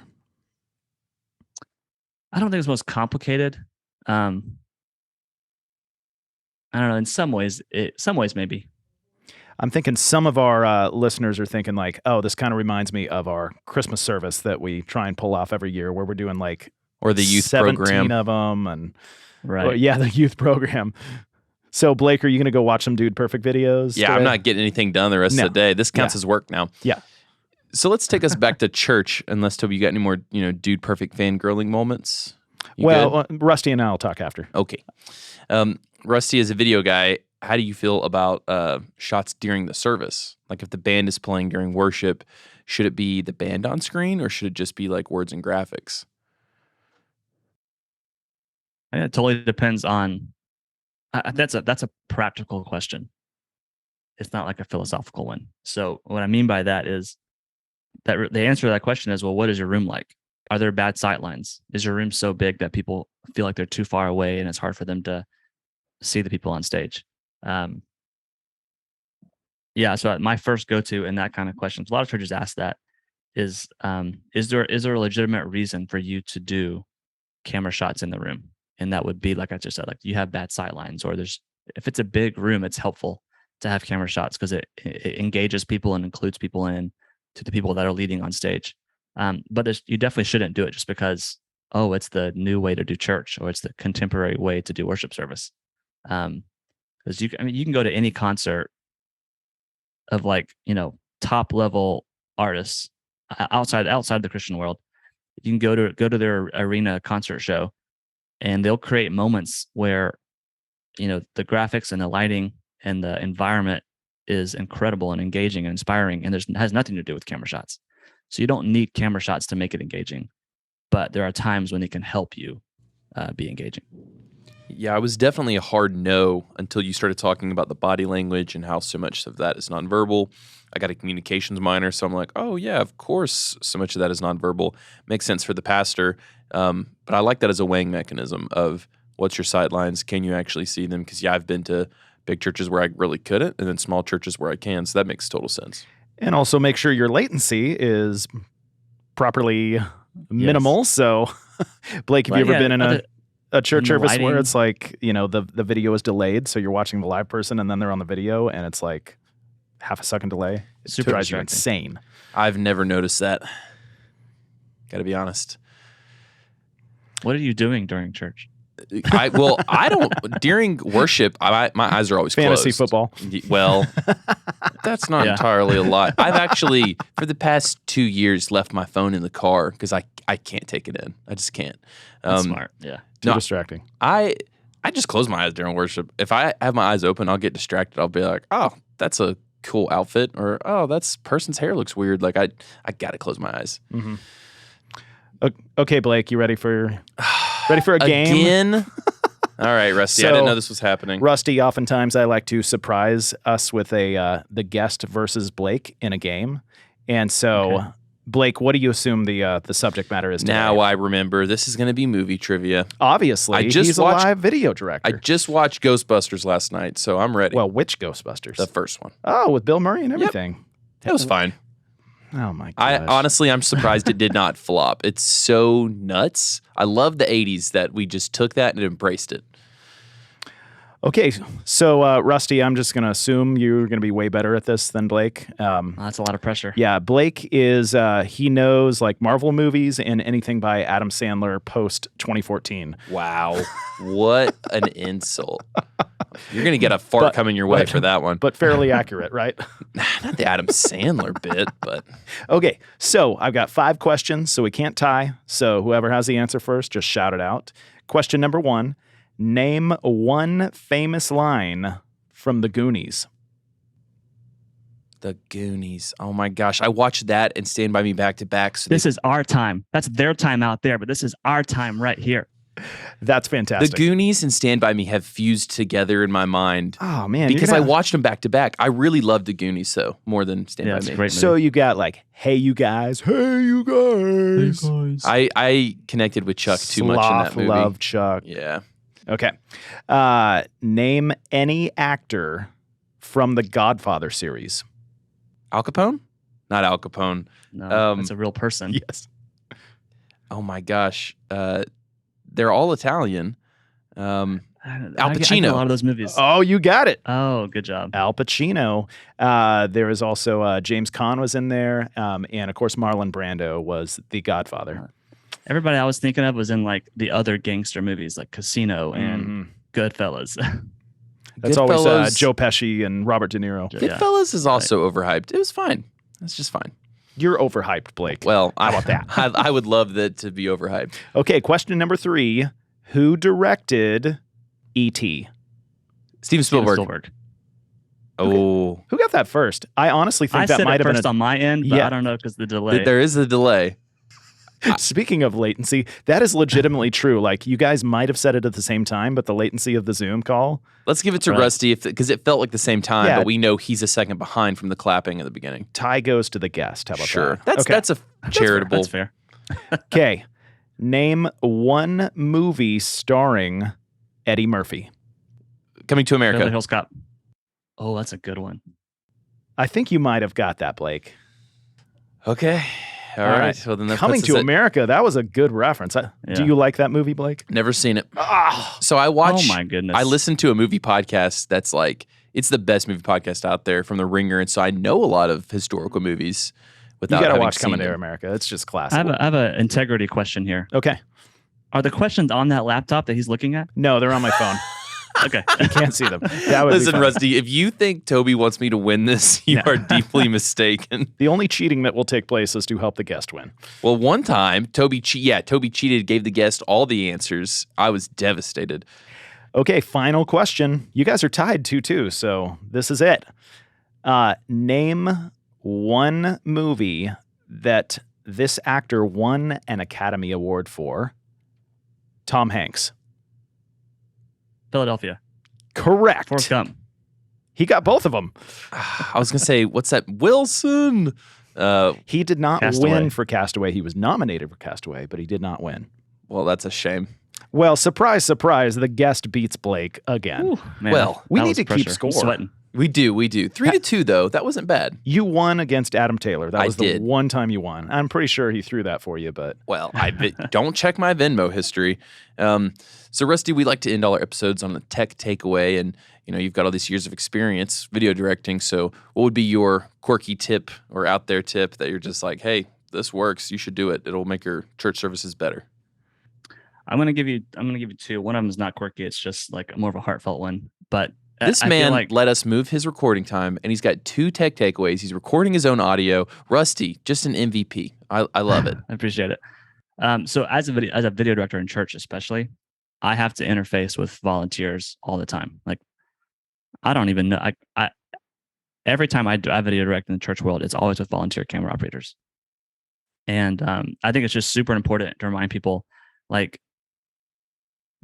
I don't think it's most complicated. I don't know. In some ways, maybe. I'm thinking some of our listeners are thinking like, oh, this kind of reminds me of our Christmas service that we try and pull off every year, where we're doing like or the youth 17 program of them, and right, well, yeah, the youth program. So, Blake, are you going to go watch some Dude Perfect videos? Yeah, today? I'm not getting anything done the rest of the day. This counts as work now. Yeah. So let's take us back to church. Unless Toby, you got any more, Dude Perfect fangirling moments? You good? Rusty and I will talk after. Okay. Rusty, as a video guy, how do you feel about shots during the service? Like if the band is playing during worship, should it be the band on screen or should it just be like words and graphics? I think it totally depends on. That's a practical question. It's not like a philosophical one. So what I mean by that is that the answer to that question is, well, what is your room like? Are there bad sight lines? Is your room so big that people feel like they're too far away and it's hard for them to see the people on stage? So my first go-to in that kind of questions, a lot of churches ask that, is there a legitimate reason for you to do camera shots in the room? And that would be, like I just said, like you have bad sight lines, or if it's a big room, it's helpful to have camera shots because it engages people and includes people in to the people that are leading on stage. But you definitely shouldn't do it just because, it's the new way to do church or it's the contemporary way to do worship service. Because you can go to any concert of top level artists outside the Christian world. You can go to their arena concert show, and they'll create moments where the graphics and the lighting and the environment is incredible and engaging and inspiring, and it has nothing to do with camera shots. So you don't need camera shots to make it engaging, but there are times when it can help you be engaging. Yeah, I was definitely a hard no until you started talking about the body language and how so much of that is nonverbal. I got a communications minor, so I'm like, oh yeah, of course so much of that is nonverbal. Makes sense for the pastor. But I like that as a weighing mechanism of what's your sight lines? Can you actually see them? Because I've been to big churches where I really couldn't, and then small churches where I can. So that makes total sense. And also make sure your latency is properly minimal. Yes. So, Blake, have you ever been in a church service lighting, where it's like, the video is delayed, so you're watching the live person and then they're on the video and it's like half a second delay? It Super drives you distracting. insane. I've never noticed that. Got to be honest. What are you doing during church? I don't during worship. My eyes are always Fantasy closed. football. Well, that's not entirely a lot. I've actually, for the past 2 years, left my phone in the car because I can't take it in. I just can't. That's smart. Yeah. Too distracting. I just close my eyes during worship. If I have my eyes open, I'll get distracted. I'll be like, oh, that's a cool outfit, or oh, that's person's hair looks weird. Like I gotta close my eyes. Mm-hmm. Okay, Blake, you ready for a game? Again? All right, Rusty. I didn't know this was happening. Rusty, oftentimes I like to surprise us with the guest versus Blake in a game. And so, okay. Blake, what do you assume the subject matter is today? Now I remember. This is going to be movie trivia. Obviously. He's a live video director. I just watched Ghostbusters last night, so I'm ready. Well, which Ghostbusters? The first one. Oh, with Bill Murray and everything. Yep. It was fine. Oh my gosh. I'm surprised it did not flop. It's so nuts. I love the 80s that we just took that and embraced it. Okay, so Rusty, I'm just going to assume you're going to be way better at this than Blake. That's a lot of pressure. Yeah, Blake is, he knows like Marvel movies and anything by Adam Sandler post 2014. Wow. What an insult. You're going to get a fart coming your way for that one. But fairly accurate, right? Not the Adam Sandler bit, but. Okay, so I've got 5 questions, so we can't tie. So whoever has the answer first, just shout it out. Question number 1. Name one famous line from The Goonies. The Goonies. Oh my gosh. I watched that and Stand By Me back to back. So this is our time. That's their time out there, but this is our time right here. That's fantastic. The Goonies and Stand By Me have fused together in my mind. Oh man, because I watched them back to back. I really loved the Goonies so more than Stand By it's Me. a great movie. So you got like, hey you guys, hey you guys. I connected with Chuck too much in that movie. Love Chuck. Yeah. Okay. Name any actor from the Godfather series. Al Capone? Not Al Capone. No, it's a real person. Yes. Oh my gosh. They're all Italian. Al I Pacino. get a lot of those movies. Oh, you got it. Oh, good job. Al Pacino. There is also James Caan was in there. And of course, Marlon Brando was the Godfather. Everybody I was thinking of was in like the other gangster movies like Casino and Goodfellas. That's always Joe Pesci and Robert De Niro. Goodfellas is also overhyped. It was fine. It's just fine. You're overhyped, Blake. Well, how about that? I would love that to be overhyped. Okay, question number 3. Who directed E.T.? Steven Spielberg. Oh. Who got that first? I honestly think that might have been first on my end, but I don't know because the delay. There is a delay. Speaking of latency, that is legitimately true. Like, you guys might have said it at the same time, but the latency of the Zoom call. Let's give it to Rusty because it felt like the same time, Yeah. but we know he's a second behind from the clapping at the beginning. Tie goes to the guest. How about Sure. that? That's a charitable. That's fair. Okay. Name one movie starring Eddie Murphy. Coming to America. Beverly Hills Cop. Oh, that's a good one. I think you might have got that, Blake. Okay. All right. Well, then that Coming puts to us at- America, that was a good reference. Do you like that movie, Blake? Never seen it. So I watch. Oh my goodness. I listen to a movie podcast that's like it's the best movie podcast out there from The Ringer, and so I know a lot of historical movies. Without You got to having watch seen Coming to them. America. It's just classic. I have an integrity question here. Okay. Are the questions on that laptop that he's looking at? No, they're on my phone. Okay. You can't see them. That would be Listen, fun. Rusty, if you think Toby wants me to win this, you are deeply mistaken. The only cheating that will take place is to help the guest win. Well, one time, Toby cheated, gave the guest all the answers. I was devastated. Okay, final question. You guys are tied 2-2, so this is it. Name one movie that this actor won an Academy Award for. Tom Hanks. Philadelphia. Correct. Forrest Gump. He got both of them. I was going to say, what's that? Wilson. He did not Castaway. win for Castaway. He was nominated for Castaway, but he did not win. Well, that's a shame. Well, surprise, surprise, the guest beats Blake again. Ooh, man, Well, we that need was to keep pressure. score. I'm sweating. We do. 3-2, though. That wasn't bad. You won against Adam Taylor. That I was the did. one time you won. I'm pretty sure he threw that for you, but Well, don't check my Venmo history. So, Rusty, we like to end all our episodes on a tech takeaway, and you've got all these years of experience video directing. So, what would be your quirky tip or out there tip that you're just like, hey, this works, you should do it. It'll make your church services better. I'm gonna give you 2. One of them is not quirky. It's just like more of a heartfelt one. But This I feel man like let us move his recording time, and he's got 2 tech takeaways. He's recording his own audio. Rusty, just an MVP. I love it. I appreciate it. So as a video director in church, especially, I have to interface with volunteers all the time. Like, I don't even know. I every time I video direct in the church world, it's always with volunteer camera operators. And I think it's just super important to remind people, like,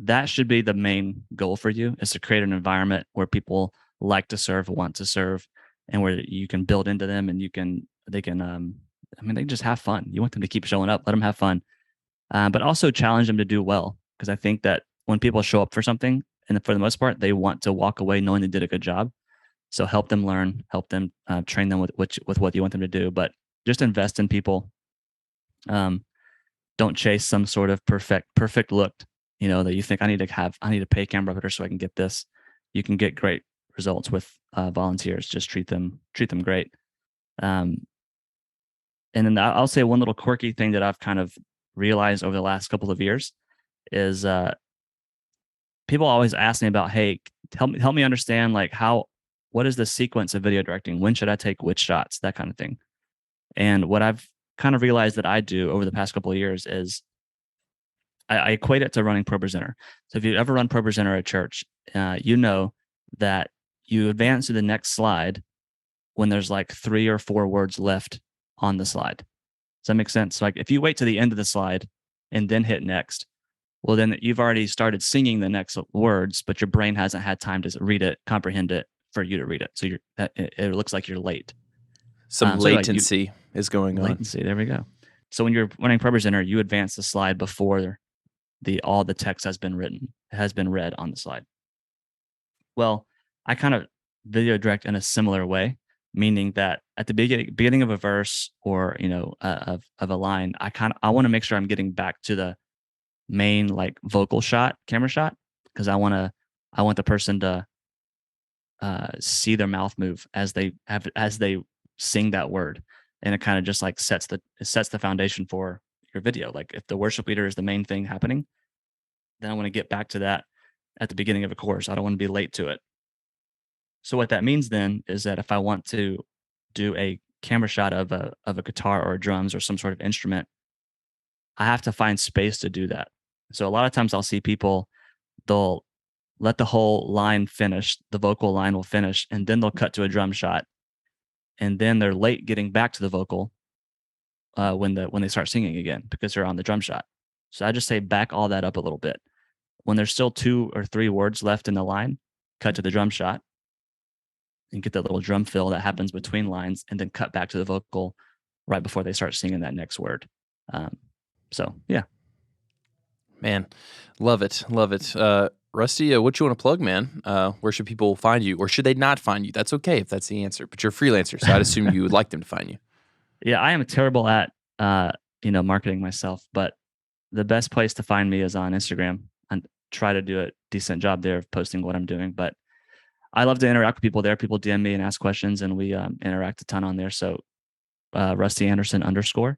that should be the main goal for you, is to create an environment where people like to serve, want to serve, and where you can build into them, and they can just have fun. You want them to keep showing up, let them have fun, but also challenge them to do well. Because I think that when people show up for something, and for the most part, they want to walk away knowing they did a good job. So help them learn, help them train them with what you want them to do, but just invest in people. Don't chase some sort of perfect look, that you think I need to pay camera operator so I can get this. You can get great results with volunteers. Just treat them great. And then I'll say one little quirky thing that I've kind of realized over the last couple of years is people always ask me about, hey, help me understand, like, what is the sequence of video directing? When should I take which shots? That kind of thing. And what I've kind of realized that I do over the past couple of years is I equate it to running ProPresenter. So if you ever run ProPresenter at church, you know that you advance to the next slide when there's like 3 or 4 words left on the slide. Does that make sense? Like, if you wait to the end of the slide and then hit next, well, then you've already started singing the next words, but your brain hasn't had time to read it, comprehend it for you to read it. So it looks like you're late. Some So latency is going on. Latency, there we go. So when you're running PrePresenter, you advance the slide before all the text has been read on the slide. Well, I kind of video direct in a similar way, meaning that at the beginning of a verse or of a line, I want to make sure I'm getting back to the main like vocal shot, camera shot, because I want the person to see their mouth move as they sing that word, and it kind of just like sets the foundation for your video. Like if the worship leader is the main thing happening, then I want to get back to that at the beginning of a course. I don't want to be late to it. So what that means then is that if I want to do a camera shot of a guitar or drums or some sort of instrument, I have to find space to do that. So a lot of times I'll see people, they'll let the whole line finish, the vocal line will finish, and then they'll cut to a drum shot. And then they're late getting back to the vocal when they start singing again because they're on the drum shot. So I just say back all that up a little bit. When there's still 2 or 3 words left in the line, cut to the drum shot and get that little drum fill that happens between lines, and then cut back to the vocal right before they start singing that next word. So yeah. Man, love it. Rusty, what you want to plug, man? Where should people find you, or should they not find you? That's okay if that's the answer, but you're a freelancer, so I'd assume you would like them to find you. Yeah, I am terrible at marketing myself, but the best place to find me is on Instagram. And try to do a decent job there of posting what I'm doing. But I love to interact with people there. People DM me and ask questions, and we interact a ton on there. So Rusty Anderson _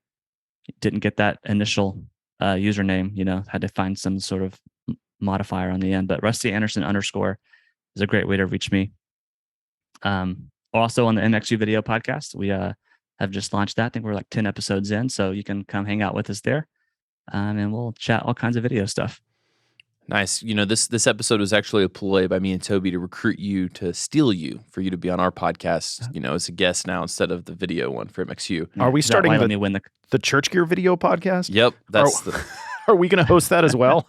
didn't get that initial username, had to find some sort of modifier on the end, but Rusty Anderson _ is a great way to reach me. Also on the MxU video podcast, we have just launched that. I think we're like 10 episodes in, so you can come hang out with us there, and we'll chat all kinds of video stuff. Nice. This episode was actually a ploy by me and Toby to recruit you, to steal you, for you to be on our podcast, as a guest now instead of the video one for MxU. Are we starting the Church Gear video podcast? Yep. Are we going to host that as well?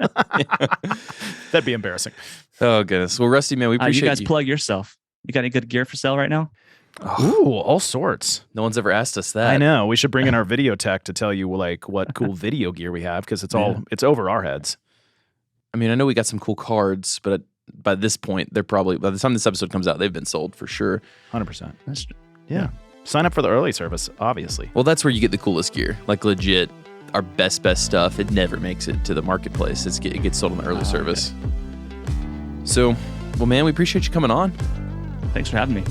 That'd be embarrassing. Oh, goodness. Well, Rusty, man, we appreciate you guys plug yourself. You got any good gear for sale right now? Ooh, all sorts. No one's ever asked us that. I know. We should bring in our video tech to tell you like what cool video gear we have, because it's over our heads. I mean, I know we got some cool cards, but by this point, by the time this episode comes out, they've been sold for sure. 100%. Yeah. Sign up for the early service, obviously. Well, that's where you get the coolest gear. Like legit, our best stuff, it never makes it to the marketplace. It gets sold on the early service. Okay. So, well, man, we appreciate you coming on. Thanks for having me.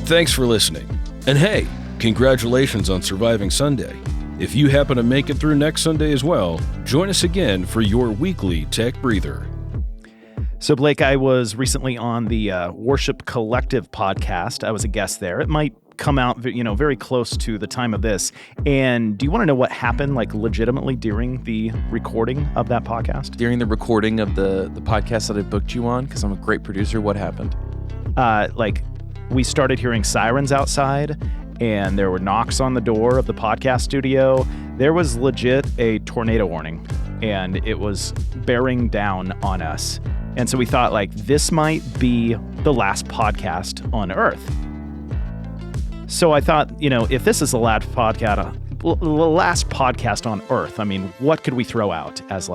Thanks for listening. And hey, congratulations on surviving Sunday. If you happen to make it through next Sunday as well, join us again for your weekly Tech Breather. So, Blake, I was recently on the Worship Collective podcast. I was a guest there. It might come out, very close to the time of this. And do you want to know what happened, like, legitimately during the recording of that podcast? During the recording of the podcast that I booked you on, because I'm a great producer, what happened? We started hearing sirens outside, and there were knocks on the door of the podcast studio. There was legit a tornado warning, and it was bearing down on us. And so we thought, this might be the last podcast on Earth. So I thought, if this is the last podcast on Earth, I mean, what could we throw out as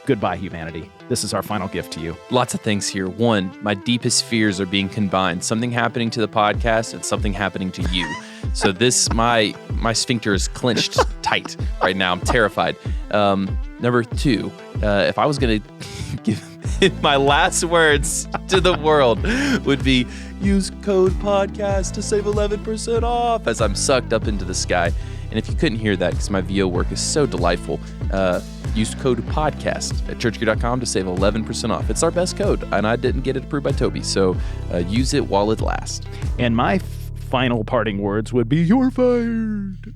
goodbye humanity? This is our final gift to you. Lots of things here. One, my deepest fears are being combined. Something happening to the podcast and something happening to you. So my sphincter is clenched tight right now. I'm terrified. Number 2, if I was going to give my last words to the world would be use code podcast to save 11% off as I'm sucked up into the sky. And if you couldn't hear that, because my VO work is so delightful, use code podcast at churchgear.com to save 11% off. It's our best code, and I didn't get it approved by Toby, so use it while it lasts. And my final parting words would be, you're fired.